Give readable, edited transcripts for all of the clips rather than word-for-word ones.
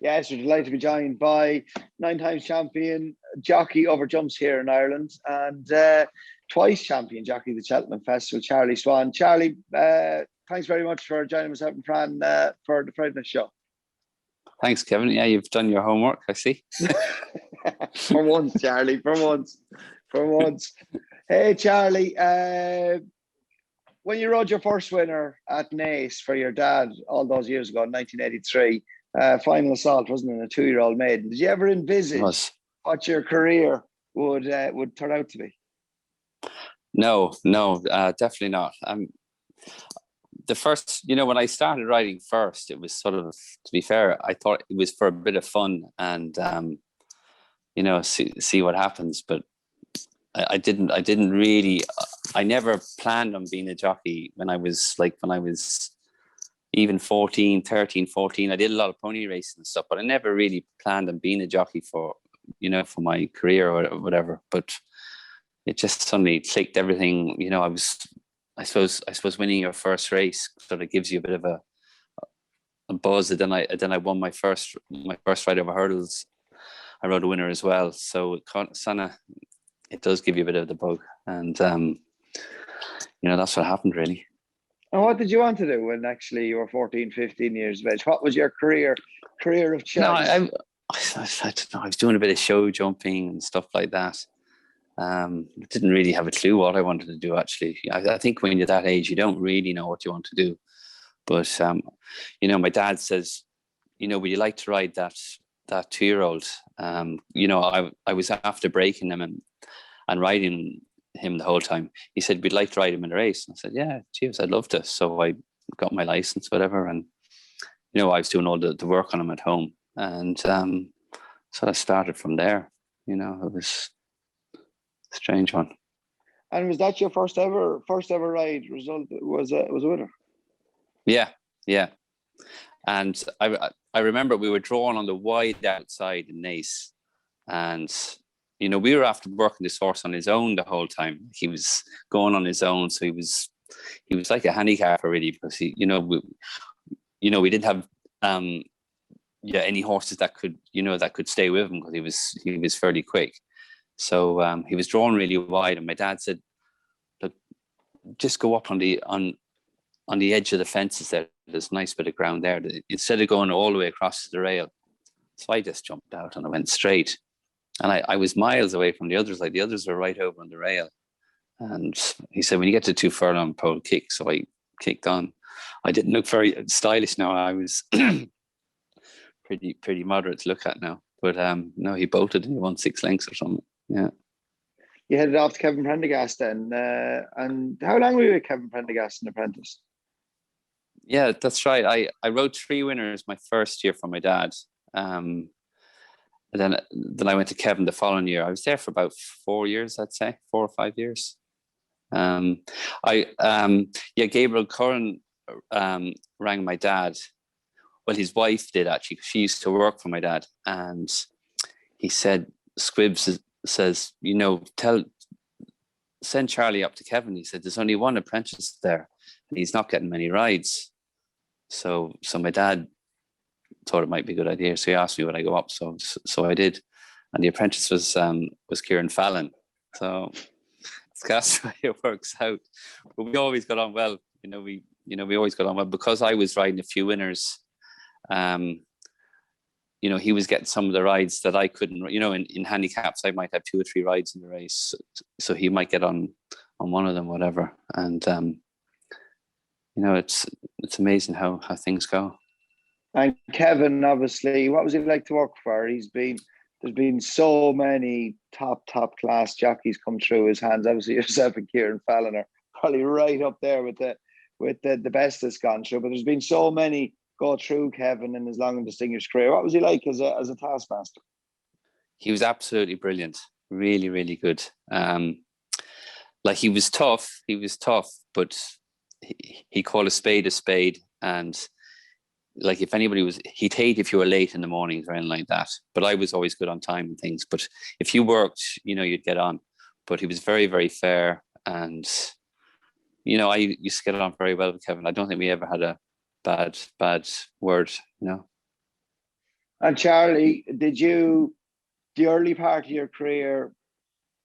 Yes, we're delighted to be joined by 9 times champion jockey over jumps here in Ireland and twice champion jockey of the Cheltenham Festival, Charlie Swan. Charlie, thanks very much for joining us out in Fran for the Friday Night Show. Thanks, Kevin. Yeah, you've done your homework, I see. For once, Charlie, for once. Hey, Charlie, when you rode your first winner at Naas for your dad all those years ago in 1983, final assault, wasn't it, a 2-year-old maiden? Did you ever envisage what your career would turn out to be? No, definitely not. The first, when I started riding first, it was sort of, to be fair, I thought it was for a bit of fun and, see what happens. But I didn't really, I never planned on being a jockey when I was even 13, 14. I did a lot of pony racing and stuff, but I never really planned on being a jockey for my career or whatever. But it just suddenly clicked everything. I suppose winning your first race sort of gives you a bit of a buzz. And then I won my first ride over hurdles. I rode a winner as well. So it does give you a bit of the bug. And, that's what happened really. And what did you want to do when actually you were 14, 15 years of age? What was your career of choice? No, I don't know. I was doing a bit of show jumping and stuff like that. I didn't really have a clue what I wanted to do, actually. I think when you're that age, you don't really know what you want to do. But, my dad says, would you like to ride that 2-year-old? I was after breaking him and riding him the whole time. He said, we'd like to ride him in a race. And I said, yeah, geez, I'd love to. So I got my license, whatever. And, I was doing all the work on him at home. And so I started from there. It was a strange one. And was that your first ever ride result? Was a winner? Yeah. And I remember we were drawn on the wide outside in Naas. And we were after working this horse on his own the whole time. He was going on his own, so he was like a handicapper really, because we didn't have any horses that could stay with him, because he was fairly quick. So he was drawn really wide, and my dad said, "Look, just go up on the edge of the fences there. There's a nice bit of ground there, instead of going all the way across the rail." So I just jumped out and I went straight. And I was miles away from the others. Like the others were right over on the rail. And he said, when you get to 2 furlong pole, kick. So I kicked on. I didn't look very stylish now. I was pretty moderate to look at now. But no, he bolted and he won 6 lengths or something. Yeah. You headed off to Kevin Prendergast then. And how long were you with Kevin Prendergast, an apprentice? Yeah, that's right. I rode 3 winners my first year for my dad. And then I went to Kevin the following year. I was there for about 4 years, I'd say, 4 or 5 years. Gabriel Curran rang my dad. Well, his wife did actually, because she used to work for my dad. And he said, Squibs says, send Charlie up to Kevin. He said, there's only one apprentice there and he's not getting many rides. So my dad thought it might be a good idea. So he asked me would I go up. So I did. And the apprentice was Kieran Fallon. So that's the way it works out. But we always got on well. We always got on well because I was riding a few winners. He was getting some of the rides that I couldn't. In handicaps, I might have 2 or 3 rides in the race, so he might get on one of them, whatever. And it's amazing how things go. And Kevin, obviously, what was he like to work for? There's been so many top class jockeys come through his hands. Obviously, yourself and Kieran Fallon are probably right up there with the best that's gone through. But there's been so many go through Kevin in his long and distinguished career. What was he like as a taskmaster? He was absolutely brilliant. Really, really good. He was tough, but he called a spade, and if anybody he'd hate if you were late in the mornings or anything like that. But I was always good on time and things. But if you worked, you'd get on. But he was very, very fair. And, I used to get on very well with Kevin. I don't think we ever had a bad word, And Charlie, did you, the early part of your career,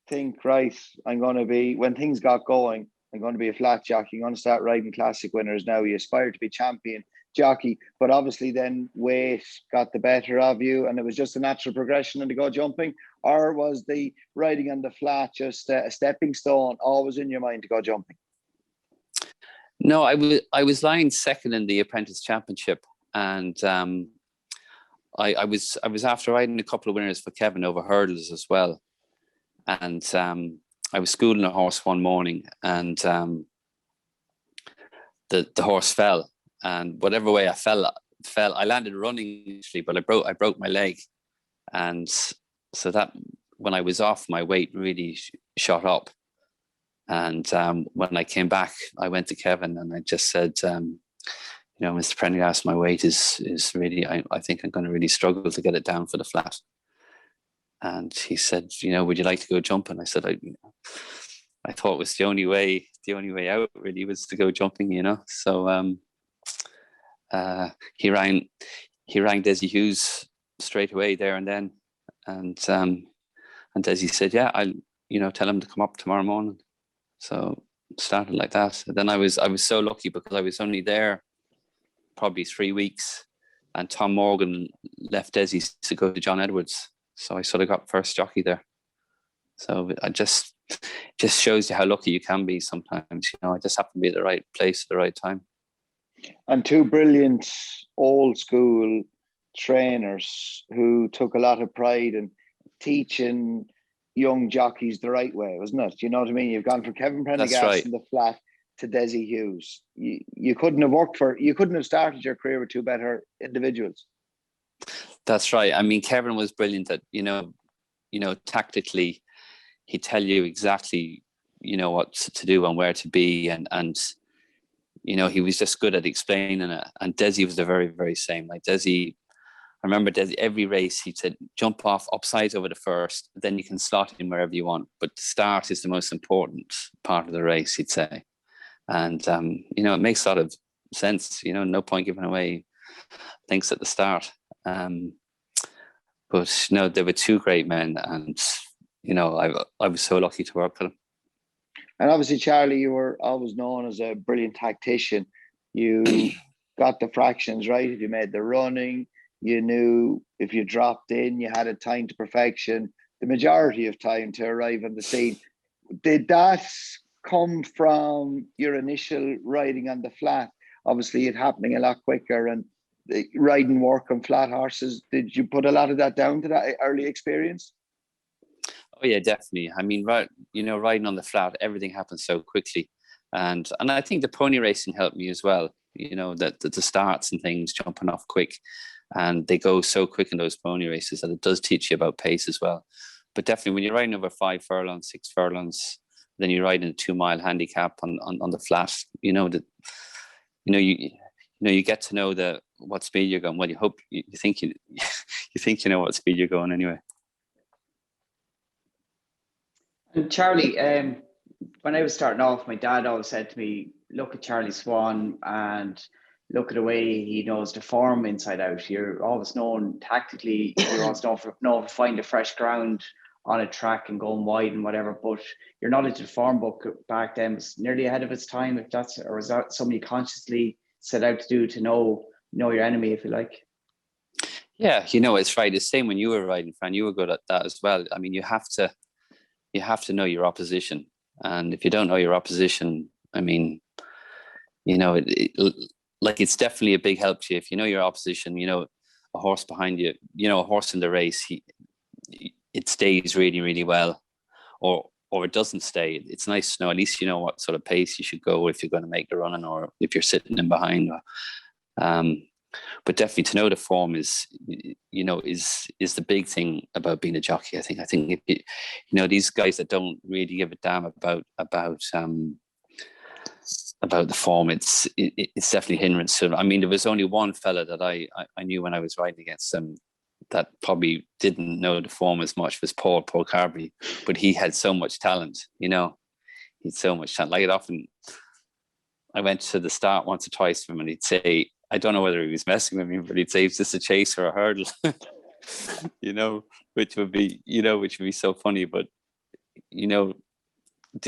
think, right, I'm going to be, when things got going, I'm going to be a flat jockey, I'm going to start riding classic winners now. You aspire to be champion jockey, but obviously then weight got the better of you and it was just a natural progression into go jumping? Or was the riding on the flat just a stepping stone always in your mind to go jumping? No, I was lying second in the apprentice championship, and I was after riding a couple of winners for Kevin over hurdles as well, and I was schooling a horse one morning, and the horse fell, and whatever way I fell. I landed running actually, but I broke my leg, and so that when I was off, my weight really shot up. And when I came back, I went to Kevin and I just said, Mr. Prendergast, my weight is really, I think I'm going to really struggle to get it down for the flat. And he said, would you like to go jumping? I said, I thought it was the only way out really was to go jumping, So he rang Desi Hughes straight away there and then. And Desi said, yeah, I'll, tell him to come up tomorrow morning. So it started like that. And then I was so lucky because I was only there probably 3 weeks, and Tom Morgan left Desi to go to John Edwards. So I sort of got first jockey there. So I just shows you how lucky you can be sometimes. I just happen to be at the right place at the right time. And two brilliant old school trainers who took a lot of pride in teaching young jockeys the right way, wasn't it? You know what I mean? You've gone from Kevin Prendergast right. in the flat to Desi Hughes. You couldn't have started your career with two better individuals. That's right. I mean, Kevin was brilliant at, tactically, he'd tell you exactly, what to do and where to be. And he was just good at explaining it. And Desi was the very, very same. Like Desi, I remember every race he said, jump off upsides over the first, then you can slot in wherever you want. But the start is the most important part of the race, he'd say. And, it makes a lot of sense, no point giving away things at the start. But no, they were two great men. And, I was so lucky to work with them. And obviously, Charlie, you were always known as a brilliant tactician. You got the fractions right. If you made the running, you knew if you dropped in, you had a time to perfection, the majority of time to arrive on the scene. Did that come from your initial riding on the flat? Obviously, it happening a lot quicker and the riding work on flat horses. Did you put a lot of that down to that early experience? Oh yeah, definitely. I mean, riding on the flat, everything happens so quickly, and I think the pony racing helped me as well. That the starts and things jumping off quick. And they go so quick in those pony races that it does teach you about pace as well. But definitely when you're riding over 5 furlongs, 6 furlongs, then you ride in a 2 mile handicap on the flat, you get to know what speed you're going. Well, you hope you think you think you know what speed you're going anyway. And Charlie, when I was starting off, my dad always said to me, look at Charlie Swan and look at the way he knows the form inside out. You're always known tactically, you're always known for finding fresh ground on a track and going wide and whatever, but your knowledge of the form book back then was nearly ahead of its time, or was that something you consciously set out to do to know your enemy, if you like? Yeah, it's right. It's the same when you were riding, Fran, you were good at that as well. I mean, you have to know your opposition. And if you don't know your opposition, I mean, it's definitely a big help to you if you know your opposition. A horse behind you, a horse in the race, it stays really, really well, or it doesn't stay. It's nice to know, at least you know what sort of pace you should go if you're going to make the running, or if you're sitting in behind. But definitely to know the form is the big thing about being a jockey. I think if these guys that don't really give a damn about the form, it's definitely hindrance. So I mean, there was only one fella that I knew when I was riding against him that probably didn't know the form as much, was Paul Carberry, but he had so much talent. He had so much talent. Like, I went to the start once or twice from him, and he'd say, I don't know whether he was messing with me, but he'd say, "Is this a chase or a hurdle?" Which would be so funny. But did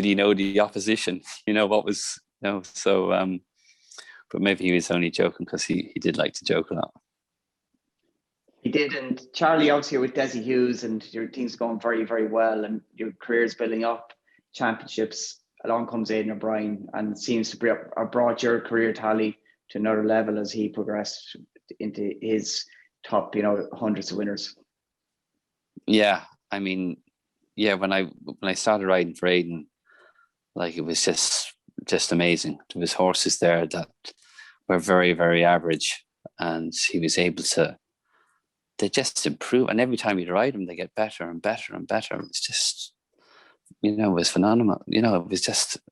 he know the opposition? What was so. But maybe he was only joking, because he did like to joke a lot. He did. And Charlie, obviously with Desi Hughes and your things going very, very well and your career's building up, championships, along comes Aidan O'Brien and seems to have brought your career tally to another level as he progressed into his top, hundreds of winners. Yeah, I mean, when I started riding for Aidan, like, it was just amazing. There was horses there that were very, very average, and he was able to. They just improve, and every time you ride them, they get better and better and better. It's just, it was phenomenal. It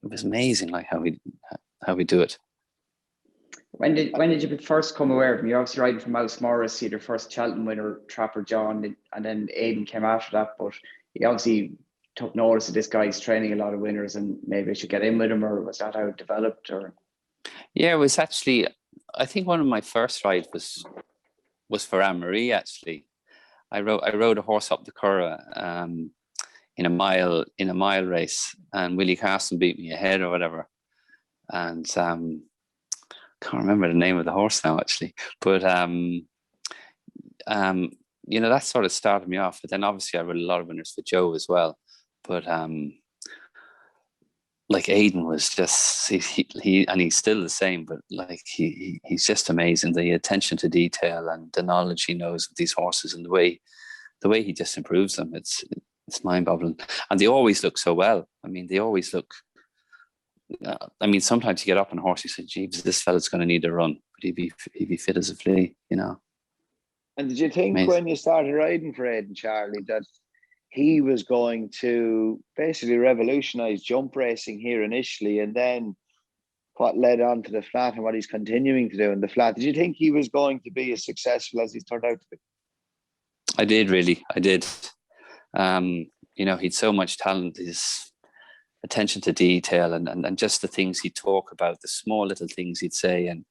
was amazing, like how we do it. When did you first come aware of him? You're obviously riding from Mouse Morris, your first Cheltenham winner, Trapper John, and then Aidan came after that. But he obviously took notice of this guy's training a lot of winners, and maybe I should get in with him, or was that how it developed? Or yeah, it was actually. I think one of my first rides was for Anne-Marie, actually. I rode a horse up the Curragh in a mile race, and Willie Carson beat me ahead or whatever. And can't remember the name of the horse now, actually. But that sort of started me off. But then obviously I rode a lot of winners for Joe as well. But like Aidan was just he and he's still the same, but like he's just amazing. The attention to detail and the knowledge he knows of these horses, and the way he just improves them, it's mind-boggling. And they always look so well. I mean, they always look. Sometimes you get up on a horse, you say, "Jeeves, this fella's going to need a run," but he'd be fit as a flea, And did you think amazing. When you started riding for Aidan, Charlie, that he was going to basically revolutionize jump racing here initially, and then what led on to the flat and what he's continuing to do in the flat? Did you think he was going to be as successful as he's turned out to be? I did, really. I did. He'd so much talent, his attention to detail, and just the things he'd talk about, the small little things he'd say, and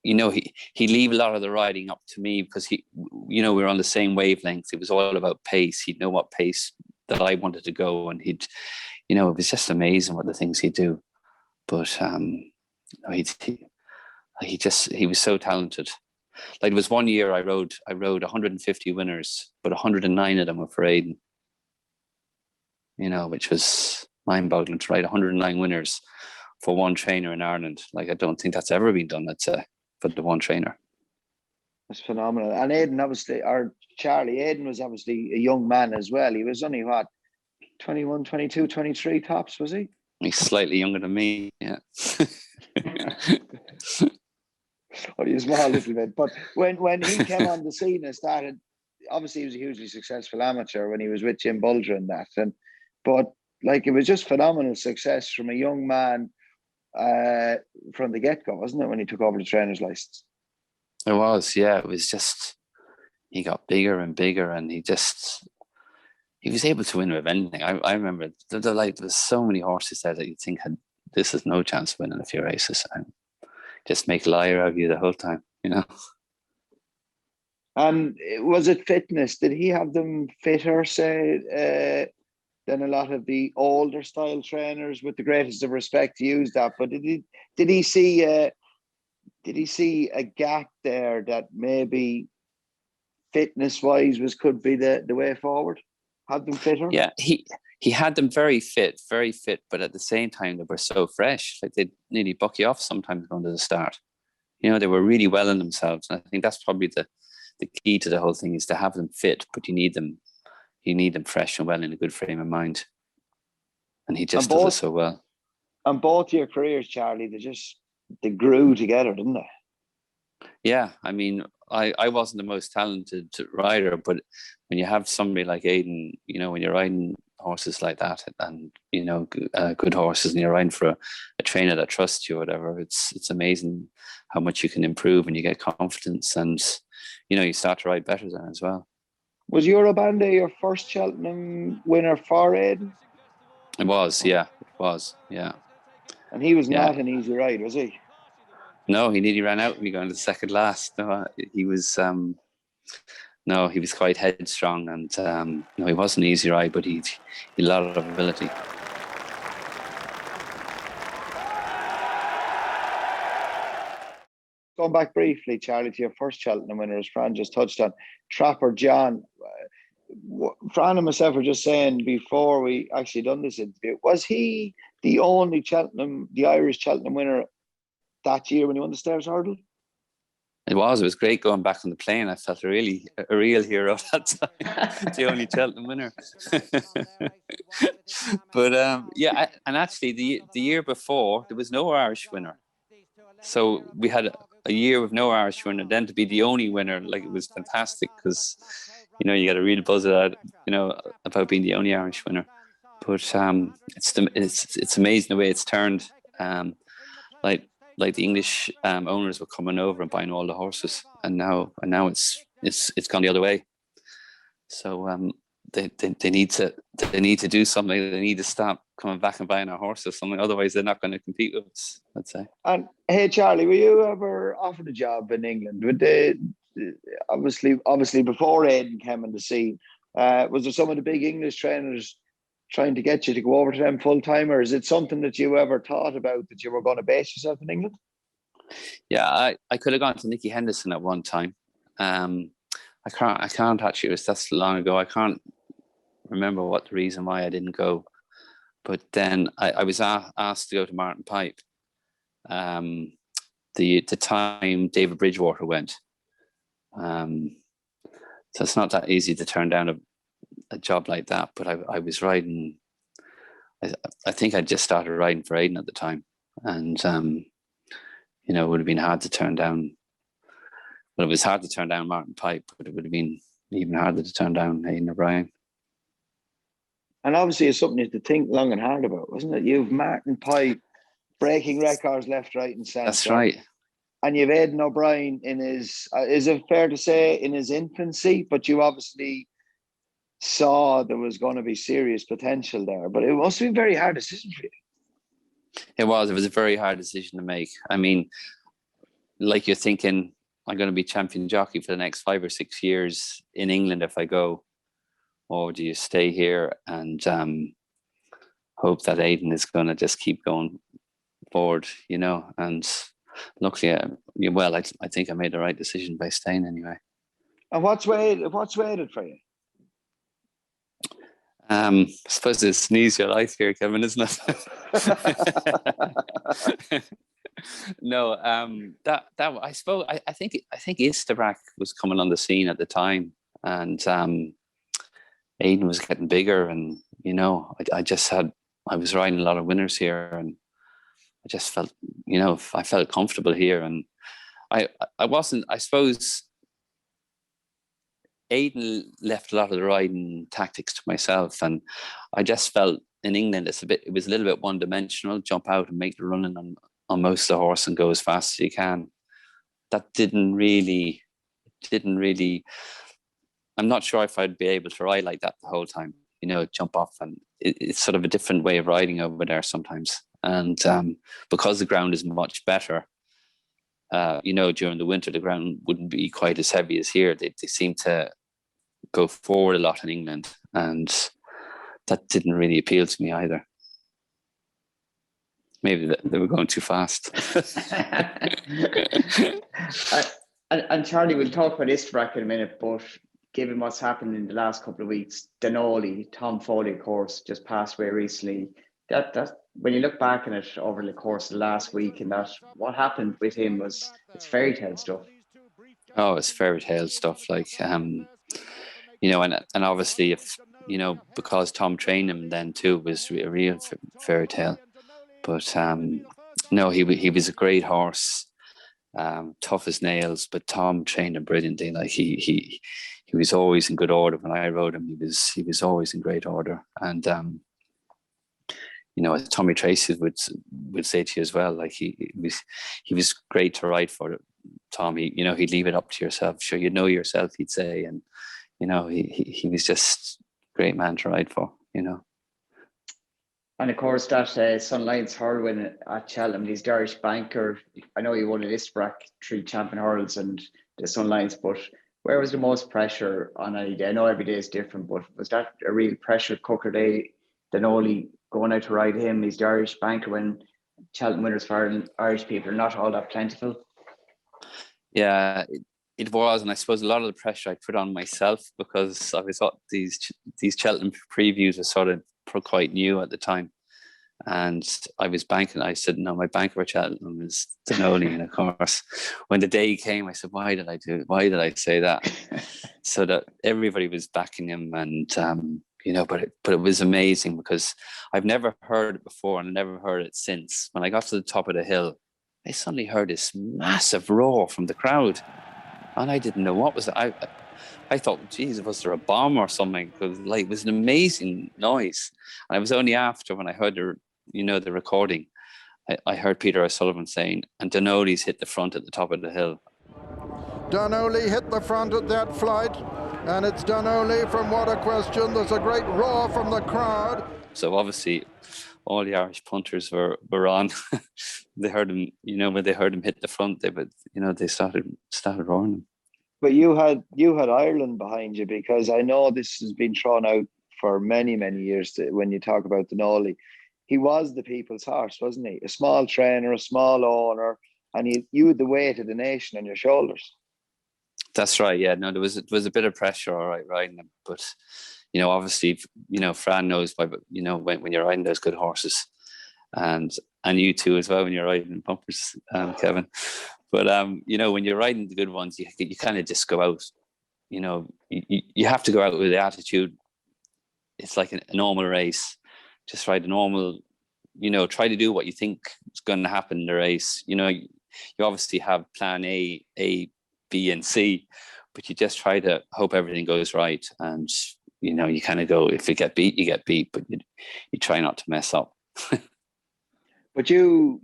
he'd leave a lot of the riding up to me, because we were on the same wavelength. It was all about pace. He'd know what pace that I wanted to go, and it was just amazing what the things he'd do. But he was so talented. Like, there was one year I rode 150 winners, but 109 of them were for Aidan. Which was mind-boggling, to ride 109 winners for one trainer in Ireland. Like, I don't think that's ever been done. That's for the one trainer. That's phenomenal. And Aidan, obviously, or Charlie, Aidan was obviously a young man as well. He was only, 21, 22, 23 tops, was he? He's slightly younger than me, yeah. Only a small little bit. But when he came on the scene and started, obviously he was a hugely successful amateur when he was with Jim Bulger and that. But like, it was just phenomenal success from a young man from the get-go, wasn't it, when he took over the trainer's license? It was, yeah. It was just, he got bigger and bigger, and he was able to win with anything. I remember there's so many horses there that you think this has no chance of winning a few races, and just make a liar of you the whole time, And was it fitness? Did he have them fitter, say, than a lot of the older style trainers? With the greatest of respect to use that, but did he see a gap there that maybe fitness wise could be the way forward? Have them fitter? Yeah, he had them very fit, but at the same time they were so fresh. Like, they'd nearly buck you off sometimes going to the start. They were really well in themselves, and I think that's probably the key to the whole thing, is to have them fit, but you need them fresh and well, in a good frame of mind. And he just does it so well. And both your careers, Charlie, they grew together, didn't they? Yeah, I mean, I wasn't the most talented rider, but when you have somebody like Aidan, when you're riding horses like that, and good horses, and you're riding for a trainer that trusts you or whatever, it's amazing how much you can improve, and you get confidence, and you start to ride better then as well. Was Eurobande your first Cheltenham winner for Aidan? It was, yeah. And he was not an easy ride, was he? No, he nearly ran out when he got into second last. No, he was no, he was quite headstrong, and no, he wasn't an easy ride, but he had a lot of ability. Going back briefly, Charlie, to your first Cheltenham winner, as Fran just touched on, Trapper John. Fran and myself were just saying before we actually done this interview, was he the only the Irish Cheltenham winner that year when he won the Stairs Hurdle? It was great going back on the plane. I felt a real hero that time. The only Cheltenham winner. But yeah, and actually the year before there was no Irish winner, so we had a year with no Irish winner. Then to be the only winner, like, it was fantastic, because you got a real buzz out, about being the only Irish winner. But it's amazing the way it's turned. Like the English owners were coming over and buying all the horses, and now it's gone the other way. So they need to do something. They need to stop coming back and buying our horses. Something, otherwise they're not going to compete with us, I'd say. And hey, Charlie, were you ever offered a job in England? Would they obviously before Aidan came on the scene? Was there some of the big English trainers trying to get you to go over to them full time, or is it something that you ever thought about, that you were going to base yourself in England? Yeah, I could have gone to Nicky Henderson at one time. I can't actually. That's long ago. I can't remember what the reason why I didn't go. But then I was asked to go to Martin Pipe. The time David Bridgewater went. So it's not that easy to turn down a job like that. But I was riding. I think I just started riding for Aidan at the time, and it would have been hard to turn down. Well, it was hard to turn down Martin Pipe, but it would have been even harder to turn down Aidan O'Brien. And obviously it's something you have to think long and hard about, wasn't it? You've Martin Pipe breaking records left, right and centre. That's right. And you've Aidan O'Brien in his, is it fair to say, in his infancy? But you obviously saw there was going to be serious potential there. But it must be a very hard decision for you. It was a very hard decision to make. I mean, like, you're thinking, I'm going to be champion jockey for the next 5 or 6 years in England if I go, or do you stay here and hope that Aidan is going to just keep going forward, And luckily, I think I made the right decision by staying anyway. And what's waited for you? I suppose it's an easier life here, Kevin, isn't it? No, that I suppose I think Istavac was coming on the scene at the time, and Aidan was getting bigger, and I was riding a lot of winners here, and I just felt I felt comfortable here, and I wasn't. I suppose Aidan left a lot of the riding tactics to myself, and I just felt in England it was a little bit one dimensional. Jump out and make the running on most of the horse and go as fast as you can. That didn't really. I'm not sure if I'd be able to ride like that the whole time. Jump off, and it's sort of a different way of riding over there sometimes. And because the ground is much better, during the winter the ground wouldn't be quite as heavy as here. They seem to go forward a lot in England, and that didn't really appeal to me either. Maybe they were going too fast. And Charlie, we'll talk about Istavac in a minute, but given what's happened in the last couple of weeks, Danoli, Tom Foley, of course, just passed away recently. That when you look back on it over the course of the last week, and that what happened with him it's fairy tale stuff. Oh, it's fairy tale stuff, like and obviously if because Tom trained him then too, was a real fairy tale. But no, he was a great horse, tough as nails. But Tom trained him brilliantly. Like he was always in good order. When I rode him, he was always in great order. And as Tommy Tracy would say to you as well, like he was great to ride for. Tom, he'd leave it up to yourself. Sure, yourself, he'd say, and he was just a great man to ride for. And of course, that Sunline's hurl win at Cheltenham, he's the Irish banker. I know he won a Lisbrack 3 champion hurls and the Sunlights, but where was the most pressure on any day? I know every day is different, but was that a real pressure cooker day? Danoli going out to ride him, he's the Irish banker when Cheltenham winners for Irish people are not all that plentiful. Yeah, it was, and I suppose a lot of the pressure I put on myself because I was these Cheltenham previews were sort of quite new at the time, and I was banking. I said, "No, my banker for Cheltenham is Danoli," and of course, when the day came, I said, "Why did I do it? Why did I say that?" So that everybody was backing him, and but it was amazing because I've never heard it before, and I never heard it since. When I got to the top of the hill, I suddenly heard this massive roar from the crowd, and I didn't know what was it. I thought, geez, was there a bomb or something? Because it was an amazing noise. And it was only after when I heard the recording, I heard Peter O'Sullivan saying, and Danoli's hit the front at the top of the hill. Danoli hit the front at that flight, and it's Danoli from What a Question. There's a great roar from the crowd. So obviously, all the Irish punters were on. They heard him, when they heard him hit the front, they started roaring him. But you had Ireland behind you, because I know this has been thrown out for many, many years when you talk about Danoli. He was the people's horse, wasn't he? A small trainer, a small owner, and you had the weight of the nation on your shoulders. That's right. Yeah, no, there was a bit of pressure, all right, riding him, but obviously, Fran knows when you're riding those good horses, and you too as well when you're riding pumpers, Kevin. But when you're riding the good ones, you kind of just go out. You have to go out with the attitude. It's like a normal race. Just ride a normal. Try to do what you think is going to happen in the race. You obviously have plan A, B, and C, but you just try to hope everything goes right. And you kind of go, if you get beat, you get beat, but you try not to mess up. But you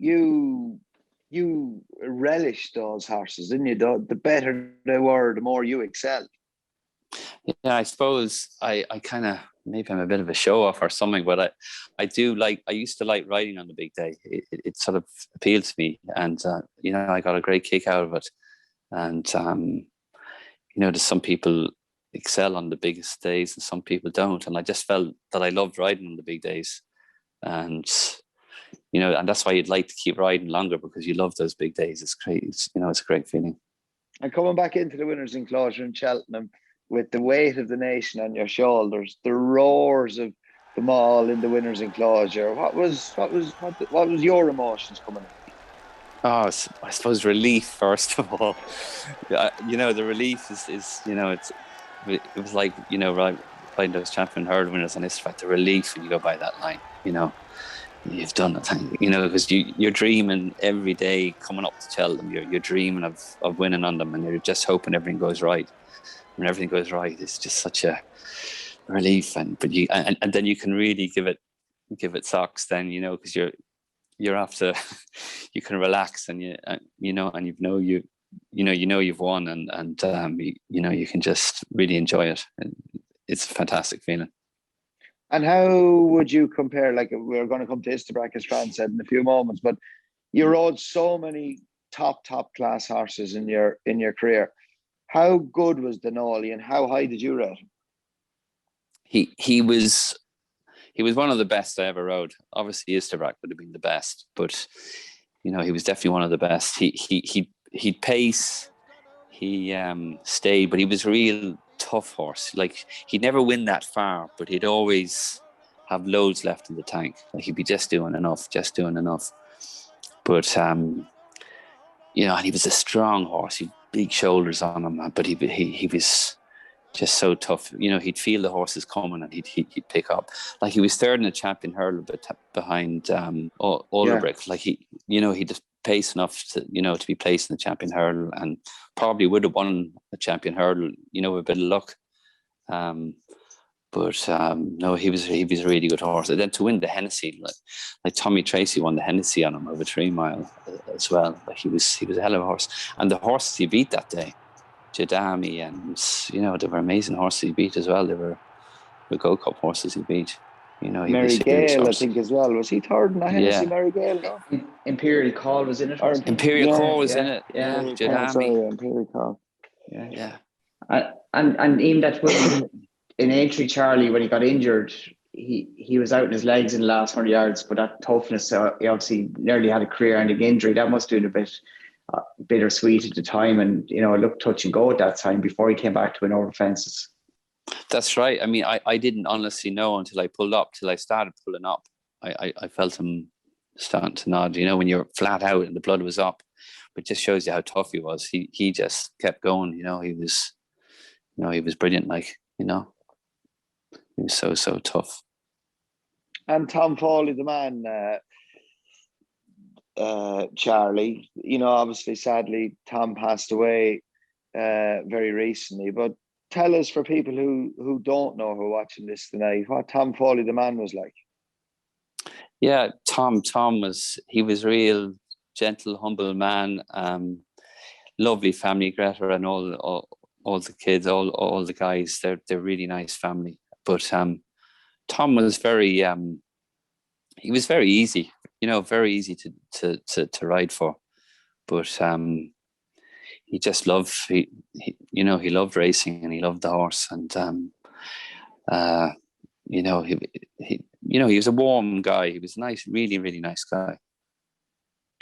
relished those horses, didn't you? The better they were, the more you excelled. Yeah, I suppose I kind of, maybe I'm a bit of a show off or something, but I used to like riding on the big day. It sort of appealed to me, and I got a great kick out of it. And there's some people excel on the biggest days and some people don't, and I just felt that I loved riding on the big days, and and that's why you'd like to keep riding longer, because you love those big days. It's great. It's a great feeling. And coming back into the winners' enclosure in Cheltenham with the weight of the nation on your shoulders, the roars of them all in the winners' enclosure, what was your emotions coming in? Oh, I suppose relief, first of all. The relief is it was like, riding those champion hurdle winners on this track, the relief when you go by that line, you've done it, because you're dreaming every day coming up to Cheltenham, you're dreaming of winning on them, and you're just hoping everything goes right. When everything goes right, it's just such a relief, and then you can really give it socks then, because you're after, you can relax, and you've won, and you can just really enjoy it. It's a fantastic feeling. And how would you compare? Like, we're going to come to Lisbrack, as Fran said, in a few moments, but you rode so many top class horses in your career. How good was Danoli, and how high did you rate him? He was one of the best I ever rode. Obviously, Lisbrack would have been the best, but he was definitely one of the best. He'd pace, he stayed, but he was a real tough horse. Like, he'd never win that far, but he'd always have loads left in the tank. Like, he'd be just doing enough. But and he was a strong horse. He'd big shoulders on him, but he was just so tough. He'd feel the horses coming, and he'd pick up. Like, he was third in the champion hurdle, but behind Olderbrick. Yeah. Like, he just paced enough to be placed in the champion hurdle, and probably would have won the champion hurdle, with a bit of luck. No, he was a really good horse. And then to win the Hennessy, like Tommy Tracy won the Hennessy on him over 3 mile as well. Like, he was a hell of a horse. And the horses he beat that day, Jadami, and they were amazing horses he beat as well. They were the Gold Cup horses he beat. You know, he Mary was serious Gale, I horse. think, as well. Was he third in that Hennessy, Yeah. Mary Gale? No? Imperial Call was in it. Or Wasn't he? Imperial Yeah, Core was in yeah, it. yeah. Yeah, Imperial Jet Call, sorry, Army. yeah, Imperial Call. Yeah. Yeah. And even that when in Aintree, Charlie, when he got injured, he was out in his legs in the last 100 yards, but that toughness, he obviously nearly had a career-ending injury. That must have been a bit bittersweet at the time, and it looked touch and go at that time before he came back to win over fences. That's right. I mean, I didn't honestly know until I pulled up, till I started pulling up. I felt him starting to nod, when you're flat out and the blood was up. But just shows you how tough he was. He just kept going, he was brilliant, he was so tough. And Tom Foley, the man, Charlie, obviously, sadly, Tom passed away very recently. But tell us, for people who don't know, who are watching this tonight, what Tom Foley, the man, was like. Yeah, Tom was real gentle, humble man. Lovely family, Greta and all the kids, all the guys. They're really nice family. But Tom was very he was very easy, very easy to ride for. But he just loved he loved racing, and he loved the horse, and he was a warm guy. He was a nice, really, really nice guy.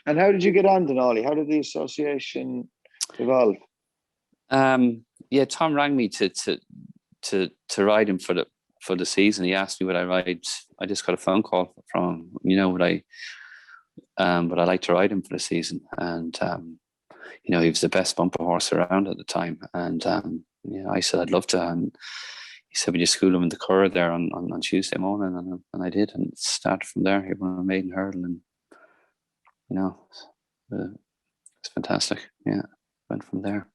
And how did you get on, Danoli? How did the association evolve? Tom rang me to ride him for the season. He asked me would I ride. I just got a phone call from would I like to ride him for the season, and he was the best bumper horse around at the time, and I said I'd love to, and he said would you school him in the Curragh there on Tuesday morning, and I did, and it started from there. He won a maiden hurdle, and it's fantastic. Yeah, went from there.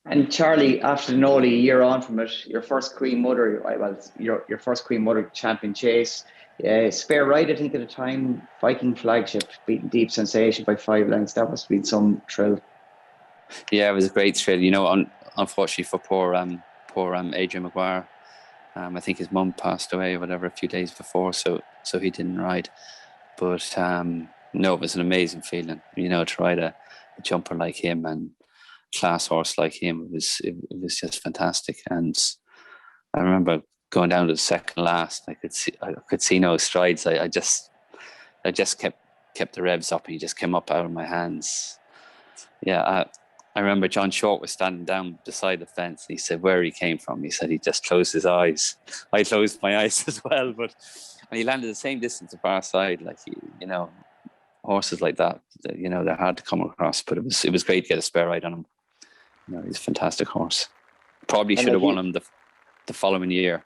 And Charlie, after Danoli, a year on from it, your first Queen Mother, your first Queen Mother champion chase, spare ride, I think at the time, Viking Flagship, beating Deep Sensation by 5 lengths. That must have been some thrill. Yeah, it was a great thrill. Unfortunately for poor Adrian Maguire, I think his mum passed away or whatever a few days before, so he didn't ride. But no, it was an amazing feeling, to ride a jumper like him and class horse like him. It was just fantastic. And I remember going down to the second last. I could see no strides. I just kept the revs up, and he just came up out of my hands. Yeah, I remember John Short was standing down beside the fence, and he said where he came from. He said he just closed his eyes. I closed my eyes as well, and he landed the same distance to far side. Horses like that, they're hard to come across. But it was great to get a spare ride on him. He's a fantastic horse. Probably should have won him the following year.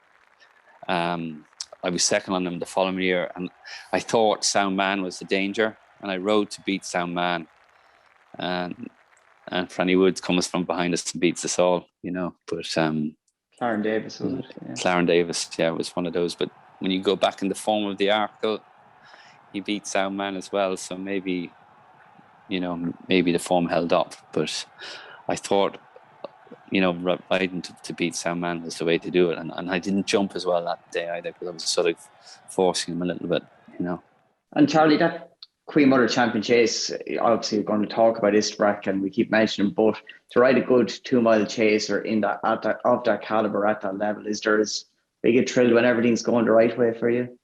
I was second on him the following year, and I thought Sound Man was the danger, and I rode to beat Sound Man. And Franny Woods comes from behind us and beats us all, But Clarence Davis, was it? Yeah. Clarence Davis, it was one of those. But when you go back in the form of the article, he beat Sound Man as well. So maybe the form held up. But I thought, riding to beat Sound Man was the way to do it. And I didn't jump as well that day either, because I was sort of forcing him a little bit, And Charlie, that Queen Mother Champion Chase, obviously we're going to talk about Istrac, and we keep mentioning, but to ride a good 2 mile chaser of that caliber at that level, is there as big a thrill when everything's going the right way for you?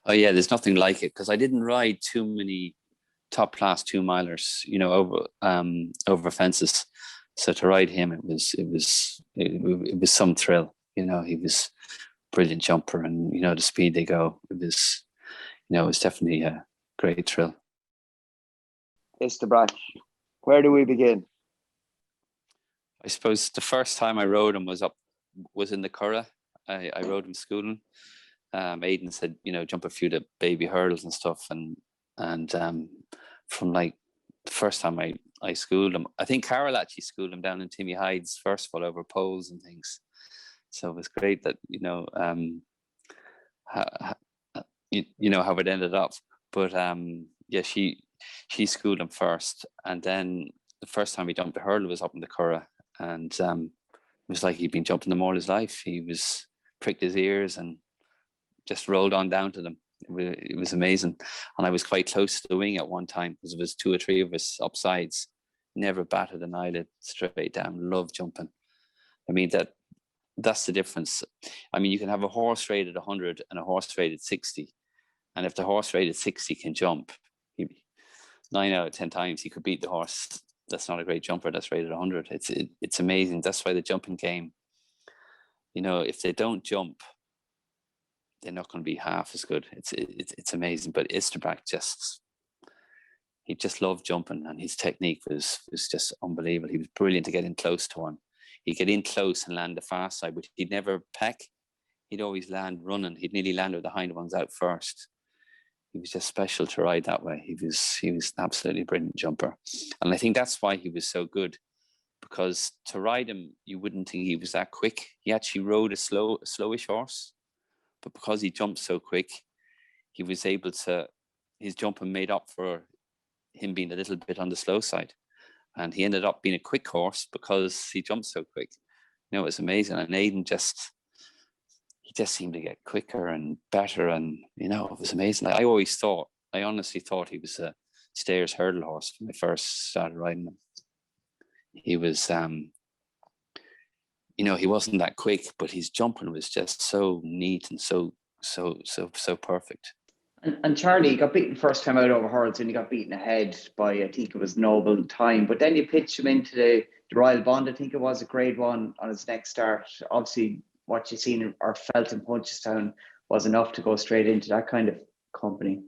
Oh yeah, there's nothing like it, because I didn't ride too many top class 2 milers, over fences. So to ride him, it was some thrill. He was a brilliant jumper, and the speed they go, it was definitely a great thrill. Istabrach, where do we begin? I suppose the first time I rode him was in the Curragh. I rode him schooling. Aidan said, jump a few of the baby hurdles and stuff, and from the first time I schooled him, I think Carol actually schooled him down in Timmy Hyde's first of all over poles and things. So it was great that how it ended up. But she schooled him first, and then the first time he jumped a hurdle was up in the Curragh, and it was like he'd been jumping them all his life. He was pricked his ears, and just rolled on down to them. It was amazing. And I was quite close to the wing at one time because there was 2 or 3 of us upsides. Never batted an eyelid, straight down. Love jumping. I mean, that's the difference. I mean, you can have a horse rated 100 and a horse rated 60. And if the horse rated 60 can jump, 9 out of 10 times he could beat the horse that's not a great jumper that's rated 100. It's amazing. That's why the jumping game, you know, if they don't jump, they're not going to be half as good. It's amazing. But Isterbrach he just loved jumping, and his technique was just unbelievable. He was brilliant to get in close to one. He'd get in close and land the far side, but he'd never peck. He'd always land running. He'd nearly land with the hind ones out first. He was just special to ride that way. He was an absolutely brilliant jumper. And I think that's why he was so good, because to ride him, you wouldn't think he was that quick. He actually rode a slowish horse, but because he jumped so quick, he was able to, his jumping made up for him being a little bit on the slow side. And he ended up being a quick horse because he jumped so quick. You know, it was amazing. And Aidan he just seemed to get quicker and better. And, you know, it was amazing. I honestly thought he was a stayers hurdle horse when I first started riding him. He was, you know, he wasn't that quick, but his jumping was just so neat and so perfect. And Charlie got beaten first time out over hurdles, and he got beaten ahead by, I think it was Noble Time. But then you pitched him into the Royal Bond, I think it was, a grade 1 on his next start. Obviously, what you seen or felt in Punchestown was enough to go straight into that kind of company.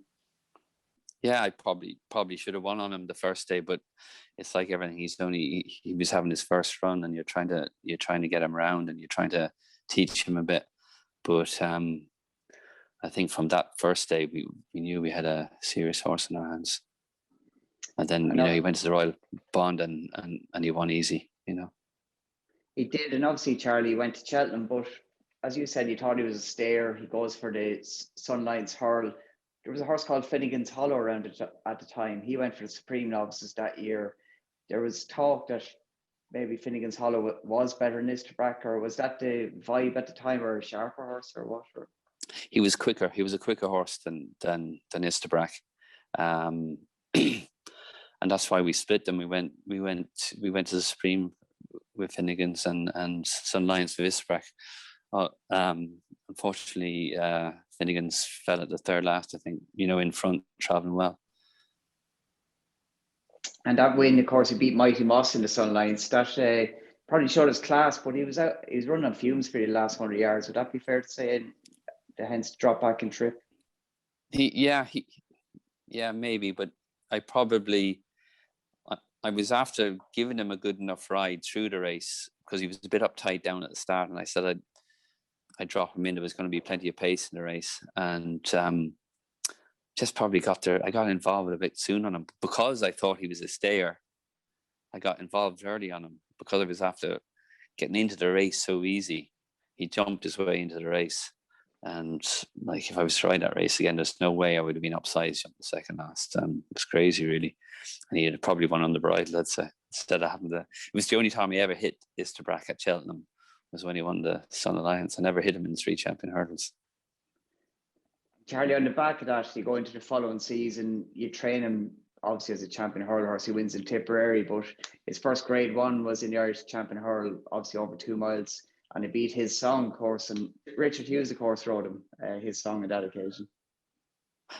Yeah, I probably should have won on him the first day, but it's like everything. He was having his first run, and you're trying to get him around, and you're trying to teach him a bit. But I think from that first day, we knew we had a serious horse in our hands. And then, you know, he went to the Royal Bond and he won easy, you know. He did. And obviously, Charlie went to Cheltenham, but as you said, he thought he was a stayer. He goes for the Sunline's Hurl. There was a horse called Finnegan's Hollow around it at the time. He went for the Supreme Novices that year. There was talk that maybe Finnegan's Hollow was better than Isterbrach, or was that the vibe at the time, or a sharper horse, or what? He was quicker. He was a quicker horse than Isterbrach, and that's why we split them. We went to the Supreme with Finnegan's and Sunlions with Isterbrach. Unfortunately, Finnegan's fell at the third last, I think, you know, in front, traveling well. And that win, of course, he beat Mighty Moss in the Sunlions. That probably showed his class, but he was running on fumes for the last 100 yards. Would that be fair to say? Hence drop back and trip. Yeah, maybe, but I was after giving him a good enough ride through the race, because he was a bit uptight down at the start, and I said I'd drop him in. There was going to be plenty of pace in the race, and just probably got there. I got involved a bit soon on him because I thought he was a stayer. I got involved early on him because I was after getting into the race so easy. He jumped his way into the race. And like, if I was to ride that race again, there's no way I would have been upsized on the second last. It was crazy, really. And he had probably won on the bridle, I'd say, instead of having it was the only time he ever hit Isterbrach at Cheltenham, was when he won the Sun Alliance. I never hit him in 3 champion hurdles. Charlie, on the back of that, you go into the following season, you train him obviously as a champion hurl horse. He wins in Tipperary, but his first grade 1 was in the Irish champion hurl, obviously over 2 miles. And he beat his song, of course, and Richard Hughes, of course, wrote him his song on that occasion.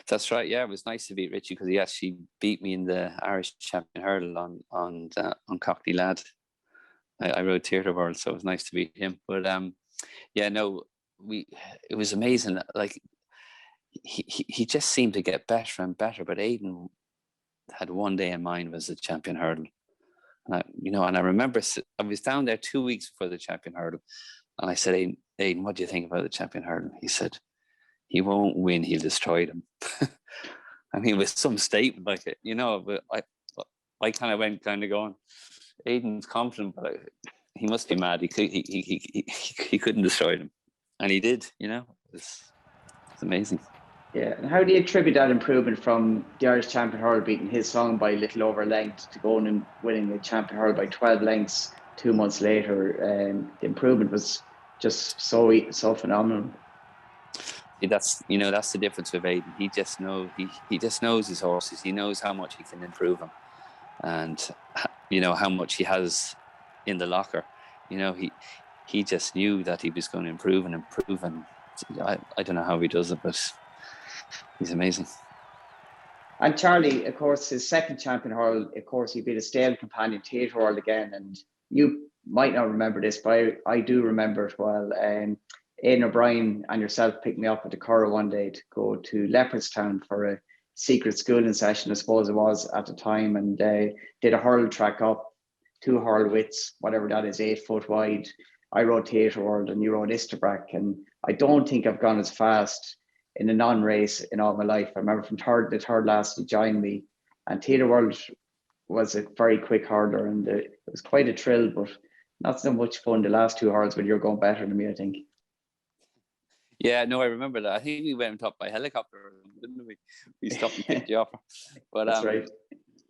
That's right. Yeah, it was nice to beat Richie, because he actually beat me in the Irish champion hurdle on Cockney Lad. I rode Theatre World, so it was nice to beat him. But it was amazing. Like, he just seemed to get better and better. But Aidan had one day in mind, was the champion hurdle. And I remember I was down there 2 weeks before the champion hurdle, and I said, Aidan, what do you think about the champion hurdle? He said, he won't win, he'll destroy them. I mean, with some statement like it, you know, but I kind of went going, Aidan's confident, but he must be mad. He couldn't destroy them. And he did, you know, it's amazing. Yeah, and how do you attribute that improvement from the Irish champion hurl beating his song by a little over length to going and winning the champion hurl by 12 lengths 2 months later? The improvement was just so phenomenal. that's that's the difference with Aidan. He just knows his horses. He knows how much he can improve them, and how much he has in the locker. He just knew that he was going to improve, and I don't know how he does it, but he's amazing. And Charlie, of course, his second champion hurl, of course, he beat a stable companion, Tate World, again. And you might not remember this, but I do remember it well. Aidan O'Brien and yourself picked me up at the Curra one day to go to Leopardstown for a secret schooling session, I suppose it was at the time, and did a hurl track up, 2 hurl widths, whatever that is, 8 foot wide. I rode Theatre World and you rode Isterbrack, and I don't think I've gone as fast in a non-race in all my life. I remember from the third last he joined me, and Theatre World was a very quick hurler, and it was quite a thrill, but not so much fun the last 2 hurls when you're going better than me, I think. Yeah, no, I remember that. I think we went up by helicopter, didn't we? We stopped and picked you up. But that's right.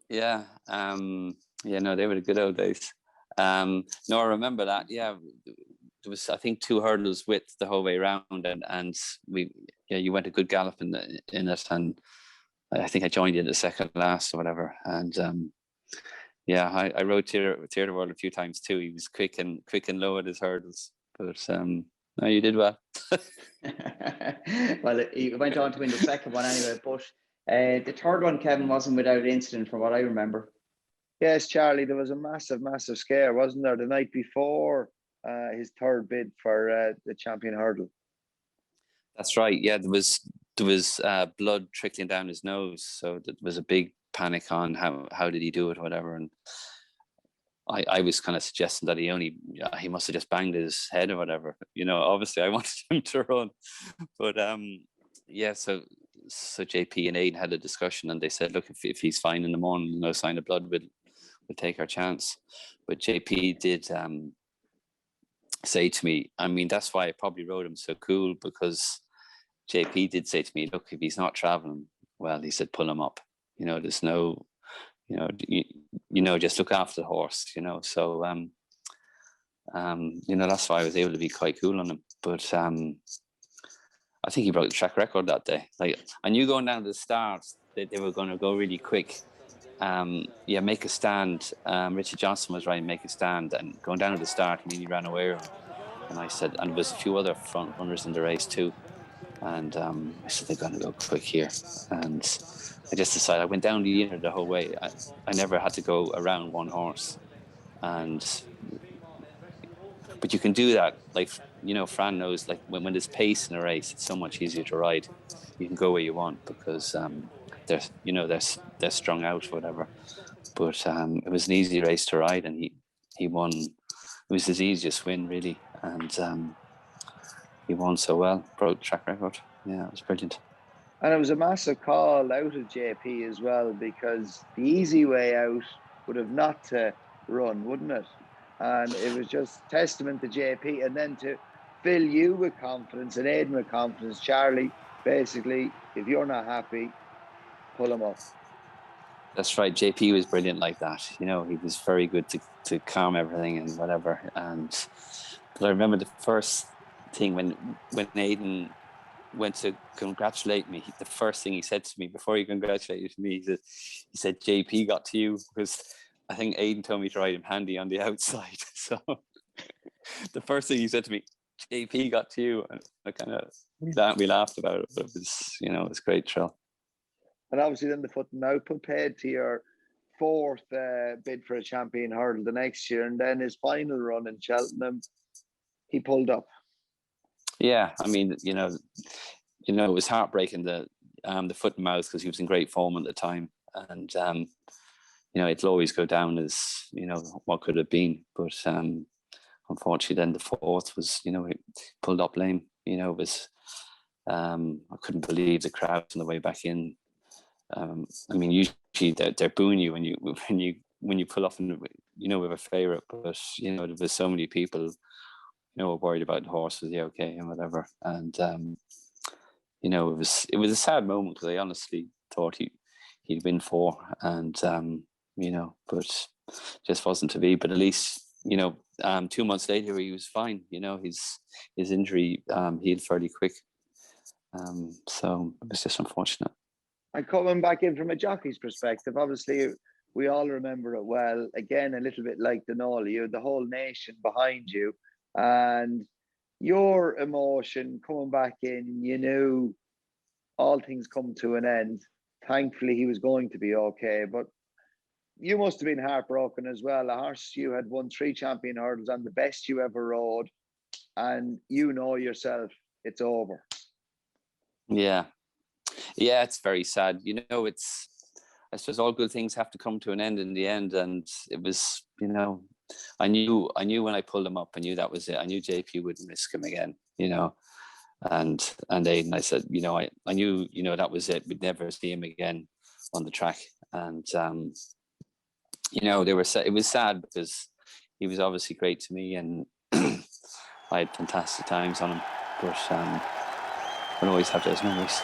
Yeah. No, they were the good old days. No, I remember that. Yeah, there was, I think, 2 hurdles width the whole way around, and you went a good gallop in it, and I think I joined you in the second last or whatever. And I rode Theatre World a few times too. He was quick and low at his hurdles, but no, you did well. Well, he went on to win the second one anyway, but the third one, Kevin, wasn't without incident from what I remember. Yes, Charlie, there was a massive scare, wasn't there, the night before his third bid for the champion hurdle? That's right. Yeah, there was blood trickling down his nose, so there was a big panic on how did he do it or whatever, and I was kind of suggesting that he must have just banged his head or whatever. Obviously I wanted him to run, but so JP and Aidan had a discussion, and they said, look, if he's fine in the morning, no sign of blood, we'll take our chance. But JP did say to me, I mean, that's why I probably rode him so cool, because JP did say to me, look, if he's not traveling well, he said, pull him up. There's no, just look after the horse, so that's why I was able to be quite cool on him. But I think he broke the track record that day. Like, I knew going down to the start that they were going to go really quick. Make a stand. Richard Johnson was riding Make a Stand, and going down to the start, he ran away. And I said, and there was a few other front runners in the race too. And I said, they're going to go quick here. And I just decided, I went down the inner the whole way. I never had to go around one horse. But you can do that. Like, Fran knows, like, when there's pace in a race, it's so much easier to ride. You can go where you want because they're strung out or whatever. But it was an easy race to ride, and he won. It was his easiest win, really. And he won so well, broke the track record. Yeah, it was brilliant. And it was a massive call out of JP as well, because the easy way out would have not to run, wouldn't it? And it was just testament to JP, and then to fill you with confidence and Aidan with confidence. Charlie, basically, if you're not happy, pull him up. That's right. JP was brilliant like that. He was very good to calm everything and whatever. But I remember the first thing when Aidan went to congratulate me, the first thing he said to me before he congratulated me, he said, JP got to you, because I think Aidan told me to ride him handy on the outside. So the first thing he said to me, JP got to you, and we laughed about it, but it was, it was a great thrill. And obviously then the foot and output paid to your fourth bid for a champion hurdle the next year, and then his final run in Cheltenham, he pulled up. Yeah, I mean, it was heartbreaking, the foot and mouth, because he was in great form at the time, and it'll always go down as what could have been. But unfortunately, then the fourth was he pulled up lame. It was I couldn't believe the crowds on the way back in. I mean, usually they're booing you when you pull off, with a favourite, but there was so many people were worried about the horse, was he okay and whatever, and it was a sad moment, because I honestly thought he'd win 4, and but just wasn't to be. But at least 2 months later he was fine. His injury healed fairly quick, So it was just unfortunate. And coming back in from a jockey's perspective, obviously we all remember it well. Again, a little bit like Danoli, you had the whole nation behind you, and your emotion coming back in, you knew all things come to an end. Thankfully, he was going to be okay, but you must have been heartbroken as well. A horse you had won 3 champion hurdles and the best you ever rode, and you know yourself, it's over. Yeah, it's very sad. You know, I suppose all good things have to come to an end in the end, and it was, you know, I knew when I pulled him up, I knew that was it. I knew JP wouldn't risk him again, you know, and Aidan, I said, you know, I knew, you know, that was it. We'd never see him again on the track, and you know, it was sad because he was obviously great to me, and I had fantastic times on him, but I'll always have those memories.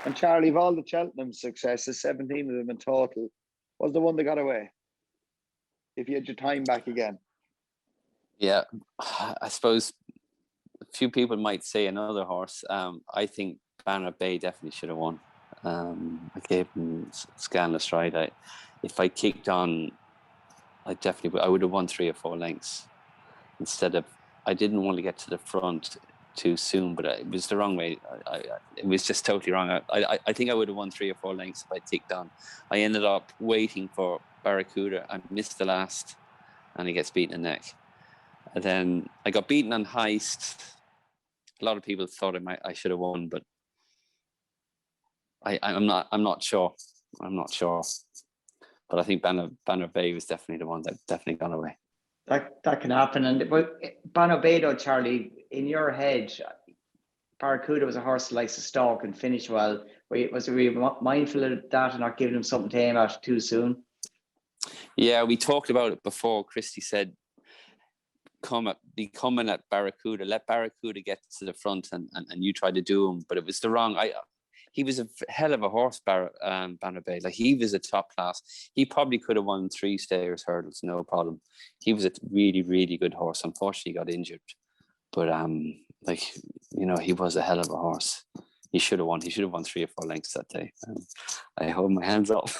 And Charlie, of all the Cheltenham successes, 17 of them in total, was the one that got away? If you had your time back again. Yeah, I suppose a few people might say another horse. I think Banner Bay definitely should have won. I gave him Scanless Ride. If I kicked on, I would have won 3 or 4 lengths. Instead of, I didn't want to get to the front too soon, but it was the wrong way. It was just totally wrong. I think I would have won 3 or 4 lengths if I ticked on. I ended up waiting for Barracuda. I missed the last, and he gets beaten in the neck. And then I got beaten on Heist. A lot of people thought I should have won, but I'm not sure. I'm not sure. But I think Banner Bay was definitely the one that definitely gone away. That can happen. But Banner Bay, though, Charlie, in your head, Barracuda was a horse that likes to stalk and finish well. Were you mindful of that and not giving him something to aim at too soon? Yeah, we talked about it before. Christy said, be coming at Barracuda. Let Barracuda get to the front and you try to do him. But it was the wrong... He was a hell of a horse, Banner Bay. Like, he was a top class. He probably could have won 3 stayers hurdles, no problem. He was a really, really good horse. Unfortunately, he got injured. But like, you know, he was a hell of a horse. He should have won. He should have won 3 or 4 lengths that day. I hold my hands up.